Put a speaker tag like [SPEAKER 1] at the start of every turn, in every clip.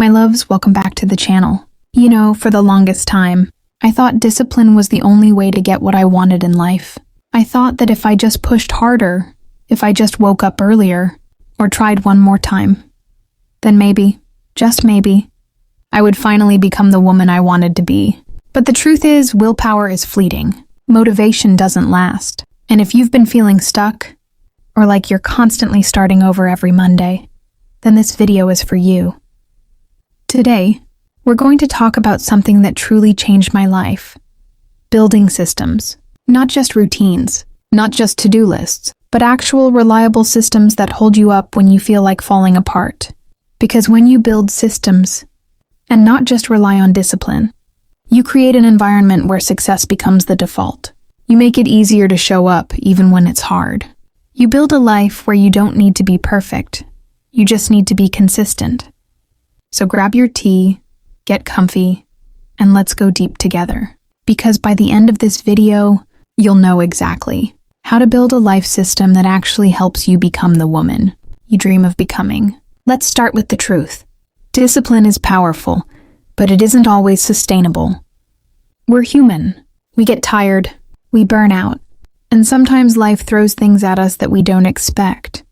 [SPEAKER 1] My loves, welcome back to the channel. You know, for the longest time, I thought discipline was the only way to get what I wanted in life. I thought that if I just pushed harder, if I just woke up earlier, or tried one more time, then maybe, just maybe, I would finally become the woman I wanted to be. But the truth is, willpower is fleeting. Motivation doesn't last. And if you've been feeling stuck, or like you're constantly starting over every Monday, then this video is for you. Today, we're going to talk about something that truly changed my life. Building systems. Not just routines, not just to-do lists, but actual reliable systems that hold you up when you feel like falling apart. Because when you build systems, and not just rely on discipline, you create an environment where success becomes the default. You make it easier to show up even when it's hard. You build a life where you don't need to be perfect. You just need to be consistent. So grab your tea, get comfy, and let's go deep together. Because by the end of this video, you'll know exactly how to build a life system that actually helps you become the woman you dream of becoming. Let's start with the truth. Discipline is powerful, but it isn't always sustainable. We're human. We get tired, we burn out, and sometimes life throws things at us that we don't expect.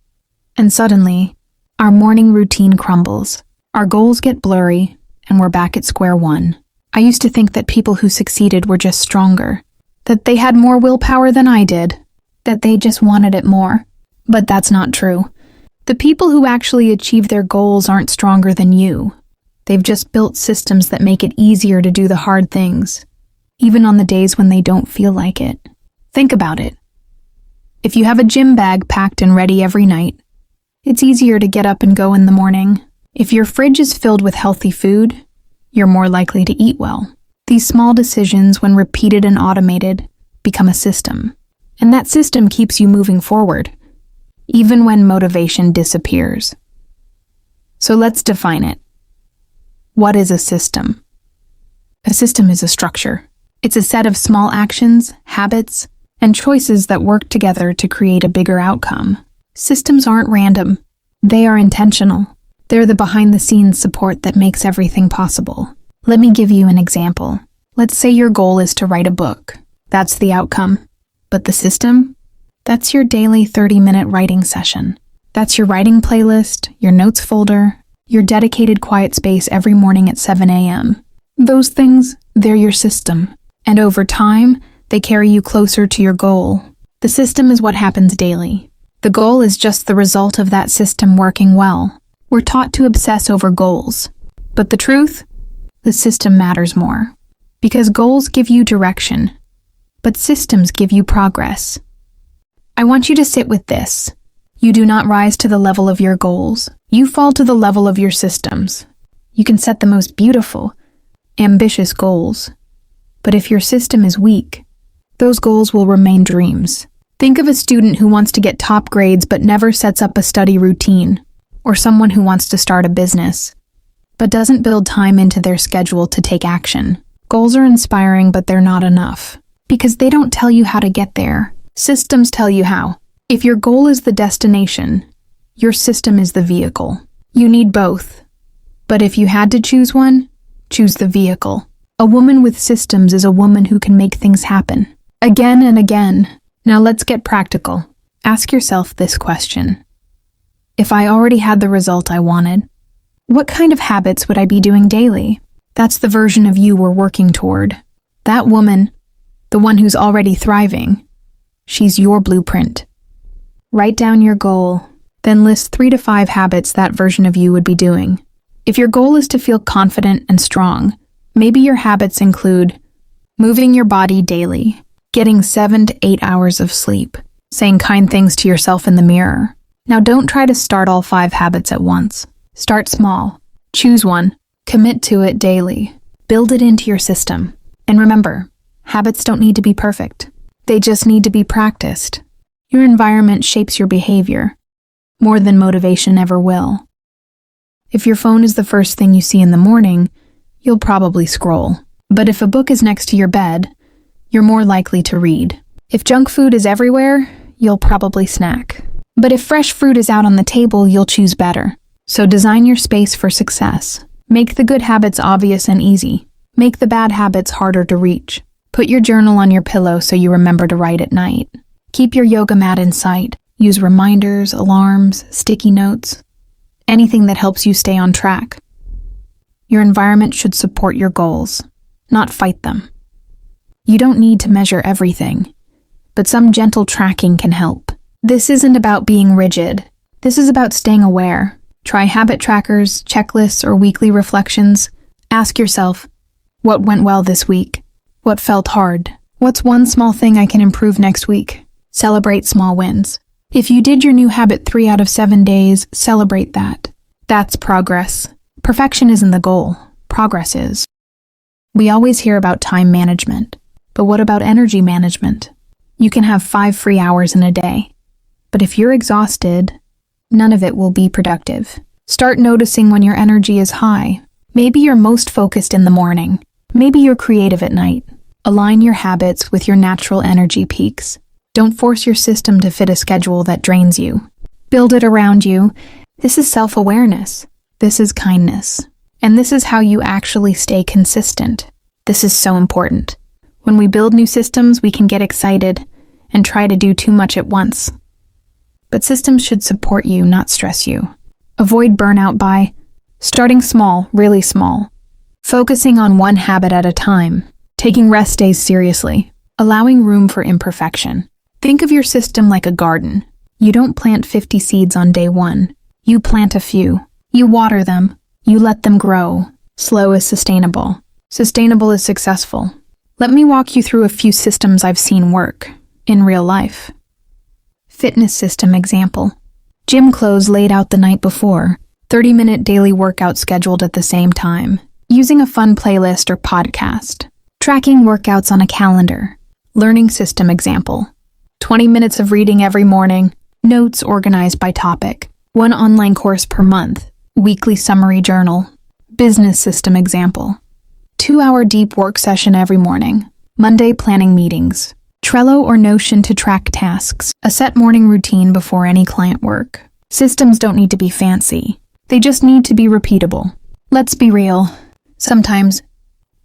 [SPEAKER 1] And suddenly, our morning routine crumbles. Our goals get blurry, and we're back at square one. I used to think that people who succeeded were just stronger, that they had more willpower than I did, that they just wanted it more. But that's not true. The people who actually achieve their goals aren't stronger than you. They've just built systems that make it easier to do the hard things, even on the days when they don't feel like it. Think about it. If you have a gym bag packed and ready every night, it's easier to get up and go in the morning. If your fridge is filled with healthy food, you're more likely to eat well. These small decisions, when repeated and automated, become a system. And that system keeps you moving forward, even when motivation disappears. So let's define it. What is a system? A system is a structure. It's a set of small actions, habits, and choices that work together to create a bigger outcome. Systems aren't random. They are intentional. They're the behind-the-scenes support that makes everything possible. Let me give you an example. Let's say your goal is to write a book. That's the outcome. But the system? That's your daily 30-minute writing session. That's your writing playlist, your notes folder, your dedicated quiet space every morning at 7 a.m. Those things, they're your system. And over time, they carry you closer to your goal. The system is what happens daily. The goal is just the result of that system working well. We're taught to obsess over goals. But the truth? The system matters more. Because goals give you direction, but systems give you progress. I want you to sit with this. You do not rise to the level of your goals. You fall to the level of your systems. You can set the most beautiful, ambitious goals. But if your system is weak, those goals will remain dreams. Think of a student who wants to get top grades but never sets up a study routine. Or someone who wants to start a business, but doesn't build time into their schedule to take action. Goals are inspiring, but they're not enough, because they don't tell you how to get there. Systems tell you how. If your goal is the destination, your system is the vehicle. You need both. But if you had to choose one, choose the vehicle. A woman with systems is a woman who can make things happen. Again and again. Now let's get practical. Ask yourself this question. If I already had the result I wanted, what kind of habits would I be doing daily? That's the version of you we're working toward. That woman, the one who's already thriving, she's your blueprint. Write down your goal, then list 3 to 5 habits that version of you would be doing. If your goal is to feel confident and strong, maybe your habits include moving your body daily, getting 7 to 8 hours of sleep, saying kind things to yourself in the mirror. Now don't try to start all 5 habits at once. Start small. Choose one. Commit to it daily. Build it into your system. And remember, habits don't need to be perfect. They just need to be practiced. Your environment shapes your behavior, more than motivation ever will. If your phone is the first thing you see in the morning, you'll probably scroll. But if a book is next to your bed, you're more likely to read. If junk food is everywhere, you'll probably snack. But if fresh fruit is out on the table, you'll choose better. So design your space for success. Make the good habits obvious and easy. Make the bad habits harder to reach. Put your journal on your pillow so you remember to write at night. Keep your yoga mat in sight. Use reminders, alarms, sticky notes, anything that helps you stay on track. Your environment should support your goals, not fight them. You don't need to measure everything, but some gentle tracking can help. This isn't about being rigid. This is about staying aware. Try habit trackers, checklists, or weekly reflections. Ask yourself, what went well this week? What felt hard? What's one small thing I can improve next week? Celebrate small wins. If you did your new habit 3 out of 7 days, celebrate that. That's progress. Perfection isn't the goal. Progress is. We always hear about time management, but what about energy management? You can have 5 free hours in a day, but if you're exhausted, none of it will be productive. Start noticing when your energy is high. Maybe you're most focused in the morning. Maybe you're creative at night. Align your habits with your natural energy peaks. Don't force your system to fit a schedule that drains you. Build it around you. This is self-awareness. This is kindness. And this is how you actually stay consistent. This is so important. When we build new systems, we can get excited and try to do too much at once. But systems should support you, not stress you. Avoid burnout by starting small, really small. Focusing on one habit at a time. Taking rest days seriously. Allowing room for imperfection. Think of your system like a garden. You don't plant 50 seeds on day 1. You plant a few. You water them. You let them grow. Slow is sustainable. Sustainable is successful. Let me walk you through a few systems I've seen work in real life. Fitness system example. Gym clothes laid out the night before. 30-minute daily workout scheduled at the same time. Using a fun playlist or podcast. Tracking workouts on a calendar. Learning system example. 20 minutes of reading every morning. Notes organized by topic. 1 online course per month. Weekly summary journal. Business system example. 2-hour deep work session every morning. Monday planning meetings. Trello or Notion to track tasks. A set morning routine before any client work. Systems don't need to be fancy. They just need to be repeatable. Let's be real. Sometimes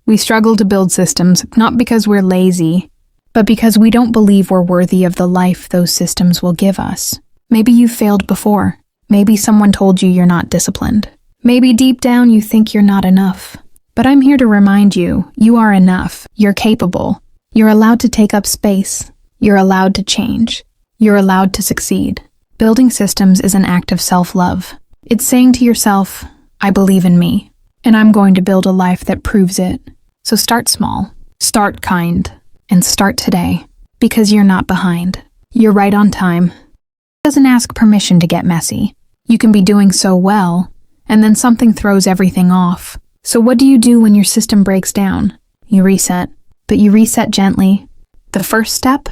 [SPEAKER 1] we struggle to build systems, not because we're lazy, but because we don't believe we're worthy of the life those systems will give us. Maybe you've failed before. Maybe someone told you you're not disciplined. Maybe deep down you think you're not enough. But I'm here to remind you, you are enough. You're capable. You're allowed to take up space. You're allowed to change. You're allowed to succeed. Building systems is an act of self-love. It's saying to yourself, I believe in me, and I'm going to build a life that proves it. So start small, start kind, and start today, because you're not behind. You're right on time. It doesn't ask permission to get messy. You can be doing so well, and then something throws everything off. So what do you do when your system breaks down? You reset, but you reset gently. The first step?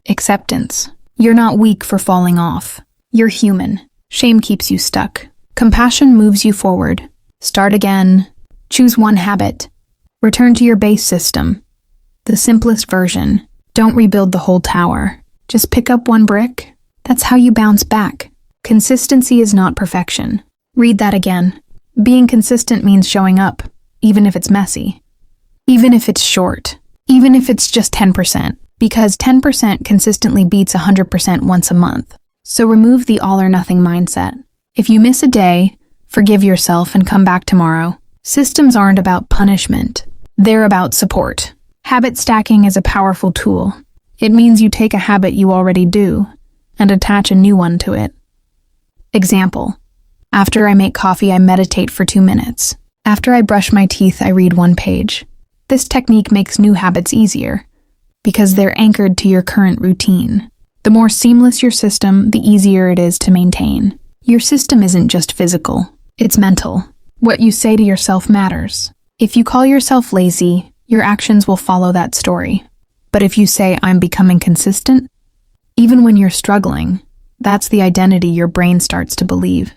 [SPEAKER 1] Acceptance. You're not weak for falling off. You're human. Shame keeps you stuck. Compassion moves you forward. Start again. Choose one habit. Return to your base system. The simplest version. Don't rebuild the whole tower. Just pick up one brick. That's how you bounce back. Consistency is not perfection. Read that again. Being consistent means showing up, even if it's messy. Even if it's short. Even if it's just 10%. Because 10% consistently beats 100% once a month. So remove the all-or-nothing mindset. If you miss a day, forgive yourself and come back tomorrow. Systems aren't about punishment. They're about support. Habit stacking is a powerful tool. It means you take a habit you already do and attach a new one to it. Example. After I make coffee, I meditate for 2 minutes. After I brush my teeth, I read 1 page. This technique makes new habits easier because they're anchored to your current routine. The more seamless your system, the easier it is to maintain. Your system isn't just physical, it's mental. What you say to yourself matters. If you call yourself lazy, your actions will follow that story. But if you say, I'm becoming consistent, even when you're struggling, that's the identity your brain starts to believe.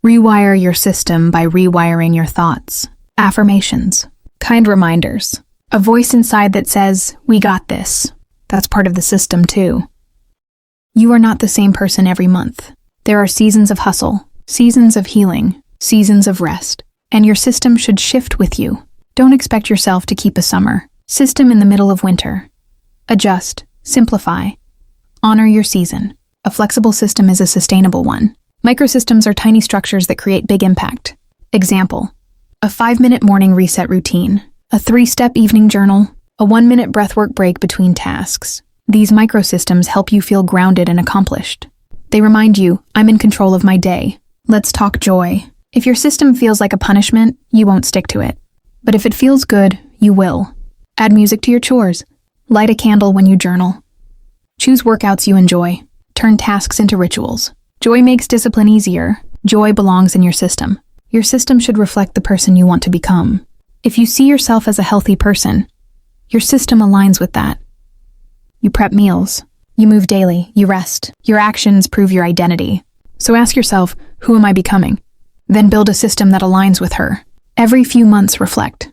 [SPEAKER 1] Rewire your system by rewiring your thoughts. Affirmations. Kind reminders. A voice inside that says, we got this. That's part of the system too. You are not the same person every month. There are seasons of hustle, seasons of healing, seasons of rest. and your system should shift with you. Don't expect yourself to keep a summer system in the middle of winter. Adjust, simplify, honor your season. A flexible system is a sustainable one. Microsystems are tiny structures that create big impact. Example: a 5-minute morning reset routine, a 3-step evening journal, a 1-minute breathwork break between tasks. These microsystems help you feel grounded and accomplished. They remind you, I'm in control of my day. Let's talk joy. If your system feels like a punishment, you won't stick to it. But if it feels good, you will. Add music to your chores. Light a candle when you journal. Choose workouts you enjoy. Turn tasks into rituals. Joy makes discipline easier. Joy belongs in your system. Your system should reflect the person you want to become. If you see yourself as a healthy person, your system aligns with that. You prep meals. You move daily. You rest. Your actions prove your identity. So ask yourself, who am I becoming? Then build a system that aligns with her. Every few months reflect.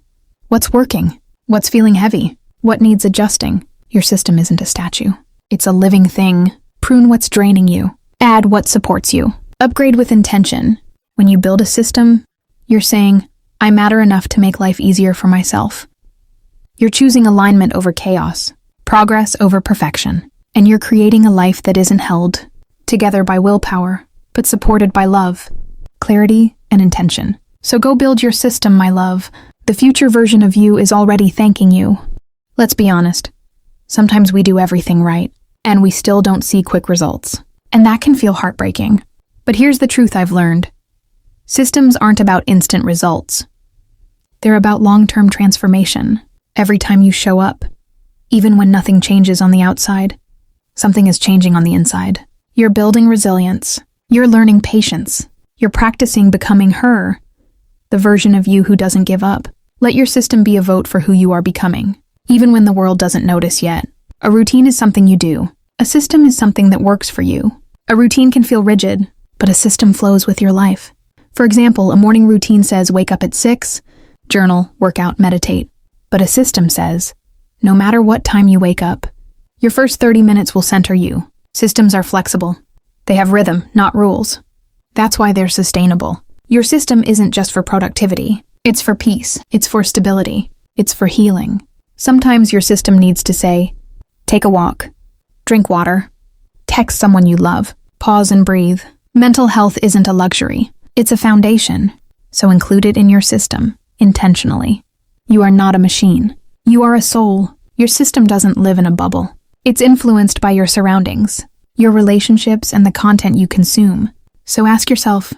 [SPEAKER 1] What's working? What's feeling heavy? What needs adjusting? Your system isn't a statue. It's a living thing. Prune what's draining you. Add what supports you. Upgrade with intention. When you build a system, you're saying, I matter enough to make life easier for myself. You're choosing alignment over chaos, progress over perfection, and you're creating a life that isn't held together by willpower, but supported by love, clarity, and intention. So go build your system, my love. The future version of you is already thanking you. Let's be honest. Sometimes we do everything right, and we still don't see quick results. And that can feel heartbreaking. But here's the truth I've learned. Systems aren't about instant results. They're about long-term transformation. Every time you show up, even when nothing changes on the outside, something is changing on the inside. You're building resilience. You're learning patience. You're practicing becoming her, the version of you who doesn't give up. Let your system be a vote for who you are becoming, even when the world doesn't notice yet. A routine is something you do. A system is something that works for you. A routine can feel rigid, but a system flows with your life. For example, a morning routine says wake up at 6, journal, workout, meditate. But a system says, no matter what time you wake up, your first 30 minutes will center you. Systems are flexible. They have rhythm, not rules. That's why they're sustainable. Your system isn't just for productivity. It's for peace. It's for stability. It's for healing. Sometimes your system needs to say, take a walk, drink water, text someone you love, pause and breathe. Mental health isn't a luxury. It's a foundation. So include it in your system, intentionally. You are not a machine. You are a soul. Your system doesn't live in a bubble. It's influenced by your surroundings, your relationships, and the content you consume. So ask yourself,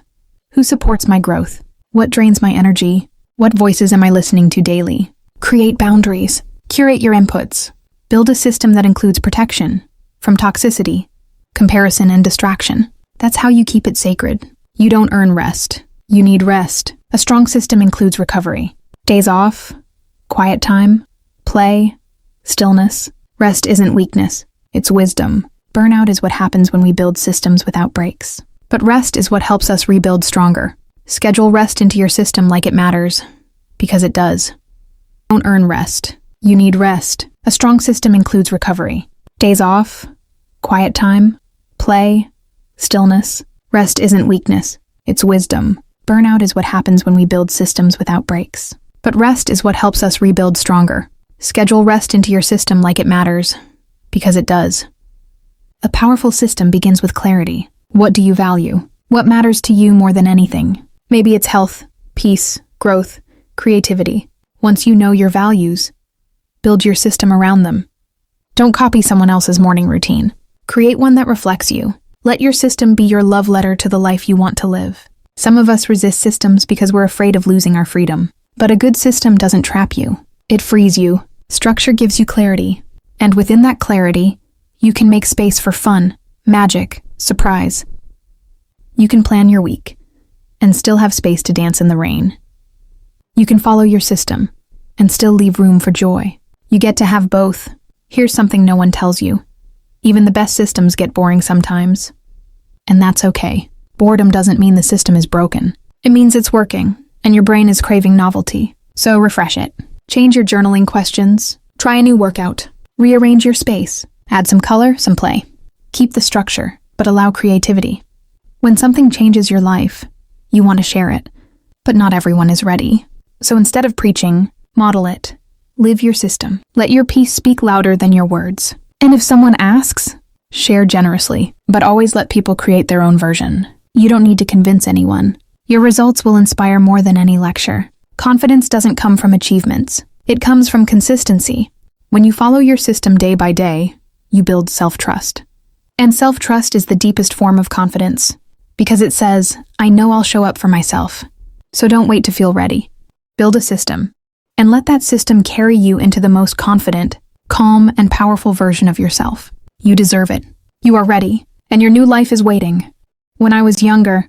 [SPEAKER 1] who supports my growth? What drains my energy? What voices am I listening to daily? Create boundaries. Curate your inputs. Build a system that includes protection from toxicity, comparison, and distraction. That's how you keep it sacred. You don't earn rest. You need rest. A strong system includes recovery. Days off, quiet time, play, stillness. Rest isn't weakness. It's wisdom. Burnout is what happens when we build systems without breaks. But rest is what helps us rebuild stronger. Schedule rest into your system like it matters, because it does. Don't earn rest. You need rest. A strong system includes recovery. Days off, quiet time, play, stillness. Rest isn't weakness. It's wisdom. Burnout is what happens when we build systems without breaks. But rest is what helps us rebuild stronger. Schedule rest into your system like it matters, because it does. A powerful system begins with clarity. What do you value? What matters to you more than anything? Maybe it's health, peace, growth, creativity. Once you know your values, build your system around them. Don't copy someone else's morning routine. Create one that reflects you. Let your system be your love letter to the life you want to live. Some of us resist systems because we're afraid of losing our freedom. But a good system doesn't trap you. It frees you. Structure gives you clarity. And within that clarity, you can make space for fun, magic, surprise. You can plan your week and still have space to dance in the rain. You can follow your system and still leave room for joy. You get to have both. Here's something no one tells you. Even the best systems get boring sometimes. And that's okay. Boredom doesn't mean the system is broken. It means it's working, and your brain is craving novelty. So refresh it. Change your journaling questions. Try a new workout. Rearrange your space. Add some color, some play. Keep the structure, but allow creativity. When something changes your life, you want to share it. But not everyone is ready. So instead of preaching, model it. Live your system. Let your peace speak louder than your words. And if someone asks, share generously, but always let people create their own version. You don't need to convince anyone. Your results will inspire more than any lecture. Confidence doesn't come from achievements. It comes from consistency. When you follow your system day by day, you build self-trust. And self-trust is the deepest form of confidence, because it says, I know I'll show up for myself. So don't wait to feel ready. Build a system, and let that system carry you into the most confident, calm, and powerful version of yourself. You deserve it. You are ready, and your new life is waiting. When I was younger,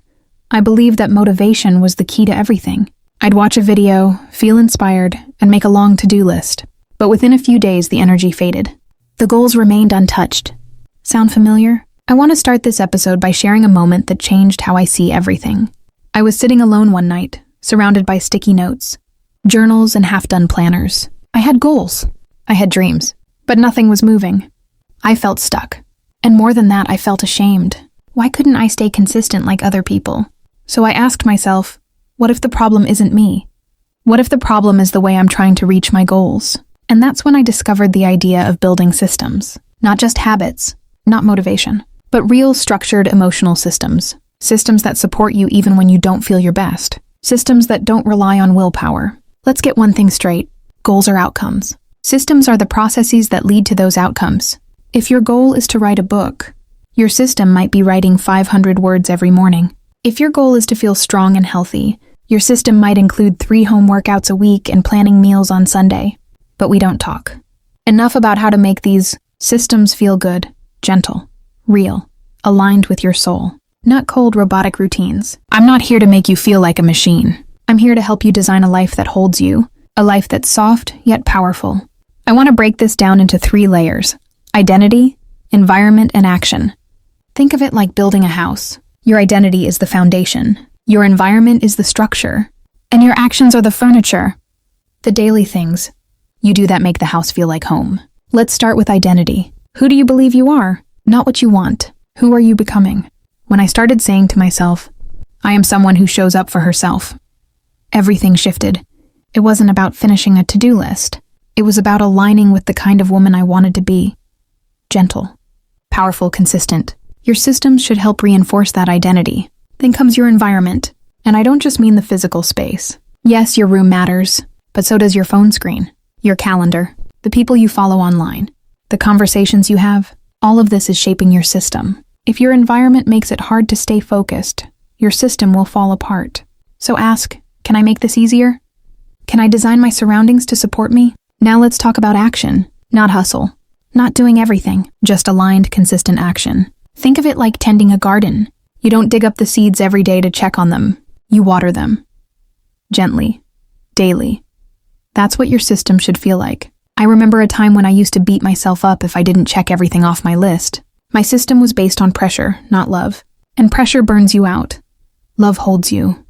[SPEAKER 1] I believed that motivation was the key to everything. I'd watch a video, feel inspired, and make a long to-do list. But within a few days, the energy faded. The goals remained untouched. Sound familiar? I want to start this episode by sharing a moment that changed how I see everything. I was sitting alone one night, surrounded by sticky notes, journals, and half-done planners. I had goals. I had dreams. But nothing was moving. I felt stuck. And more than that, I felt ashamed. Why couldn't I stay consistent like other people? So I asked myself, what if the problem isn't me? What if the problem is the way I'm trying to reach my goals? And that's when I discovered the idea of building systems. Not just habits, not motivation, but real structured emotional systems. Systems that support you even when you don't feel your best. Systems that don't rely on willpower. Let's get one thing straight. Goals are outcomes. Systems are the processes that lead to those outcomes. If your goal is to write a book, your system might be writing 500 words every morning. If your goal is to feel strong and healthy, your system might include 3 home workouts a week and planning meals on Sunday. But we don't talk. Enough about how to make these systems feel good, gentle, real, aligned with your soul. Not cold robotic routines. I'm not here to make you feel like a machine. I'm here to help you design a life that holds you, a life that's soft yet powerful. I want to break this down into 3 layers: identity, environment, and action. Think of it like building a house. Your identity is the foundation, your environment is the structure, and your actions are the furniture. The daily things you do that make the house feel like home. Let's start with identity. Who do you believe you are? Not what you want. Who are you becoming? When I started saying to myself, I am someone who shows up for herself, everything shifted. It wasn't about finishing a to-do list. It was about aligning with the kind of woman I wanted to be. Gentle, powerful, consistent. Your systems should help reinforce that identity. Then comes your environment. And I don't just mean the physical space. Yes, your room matters, but so does your phone screen, your calendar, the people you follow online, the conversations you have. All of this is shaping your system. If your environment makes it hard to stay focused, your system will fall apart. So ask, can I make this easier? Can I design my surroundings to support me? Now let's talk about action, not hustle. Not doing everything, just aligned, consistent action. Think of it like tending a garden. You don't dig up the seeds every day to check on them. You water them. Gently. Daily. That's what your system should feel like. I remember a time when I used to beat myself up if I didn't check everything off my list. My system was based on pressure, not love. And pressure burns you out. Love holds you.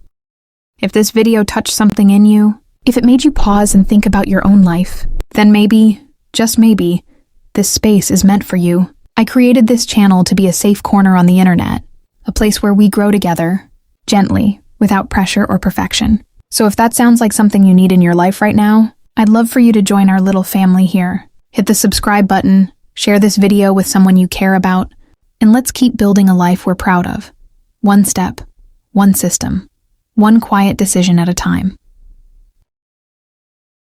[SPEAKER 1] If this video touched something in you, if it made you pause and think about your own life, then maybe, just maybe, this space is meant for you. I created this channel to be a safe corner on the internet, a place where we grow together, gently, without pressure or perfection. So if that sounds like something you need in your life right now, I'd love for you to join our little family here. Hit the subscribe button, share this video with someone you care about, and let's keep building a life we're proud of. One step, one system, one quiet decision at a time.